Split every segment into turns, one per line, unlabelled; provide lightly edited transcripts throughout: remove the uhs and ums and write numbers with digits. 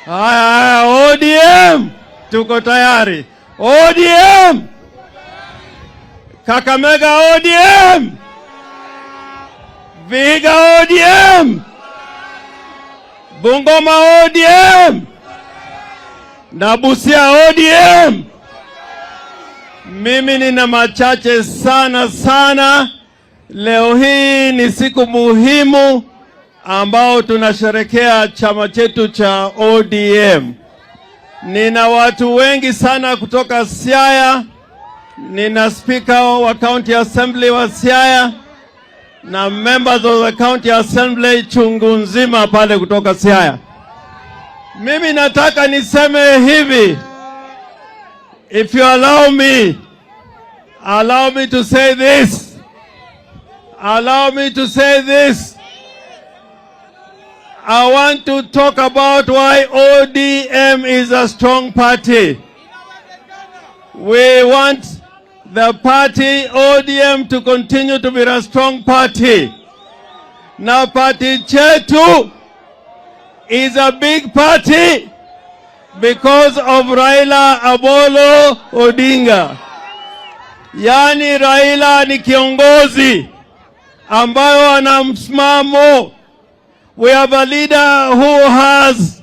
Haya, ODM tuko tayari. ODM, Kakamega ODM, Vihiga ODM, Bungoma ODM na Busia ODM. Mimi nina machache sana. Leo hii ni siku muhimu ambao tunasherekea chama chetu cha ODM. Nina watu wengi sana kutoka Siaya. Nina speaker wa County Assembly wa Siaya na members of the County Assembly chungu nzima pale kutoka Siaya. Mimi nataka niseme hivi, if you allow me to say this. Allow me to say this. I want to talk about why ODM is a strong party. We want the party ODM to continue to be a strong party. Now party chetu is a big party because of Raila Amolo Odinga. Yani Raila ni kiongozi ambayo ana msimamo. We have a leader who has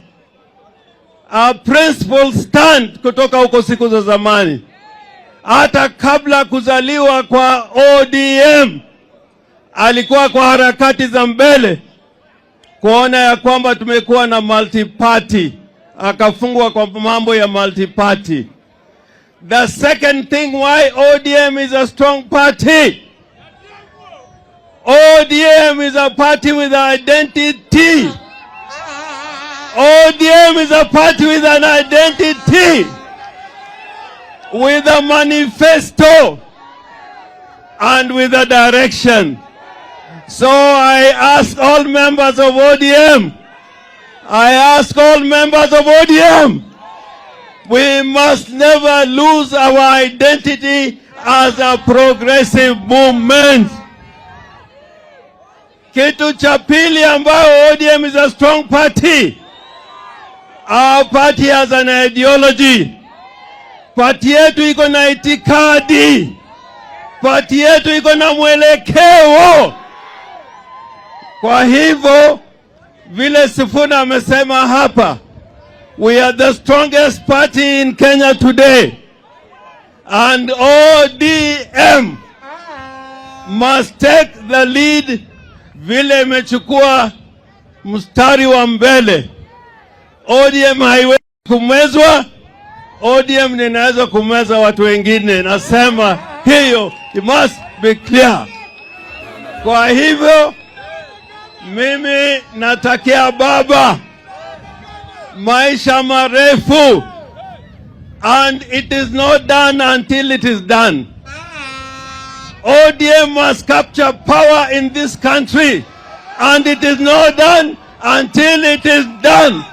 a principled stand kutoka huko siku za zamani. Hata kabla kuzaliwa kwa ODM alikuwa kwa harakati za mbele kuona ya kwamba tumekuwa na multi-party. Akafungwa kwa mambo ya multi-party. The second thing why ODM is a strong party, ODM is a party with identity. ODM is a party with an identity, with a manifesto, and with a direction. So I ask all members of ODM, we must never lose our identity as a progressive movement. Kitu cha pili ambayo ODM is a strong party. Our party has an ideology. Party yetu iko na itikadi. Party yetu iko na mwelekeo. Kwa hivyo vile Sifuna amesema hapa, we are the strongest party in Kenya today. And ODM must take the lead vile imechukua mstari wa mbele. ODM haiwezi kumezwa. ODM ninaweza kumeza watu wengine. Nasema hiyo, it must be clear. Kwa hivyo mimi natakia baba maisha marefu, and it is not done until it is done. ODM must capture power in this country, and it is not done until it is done.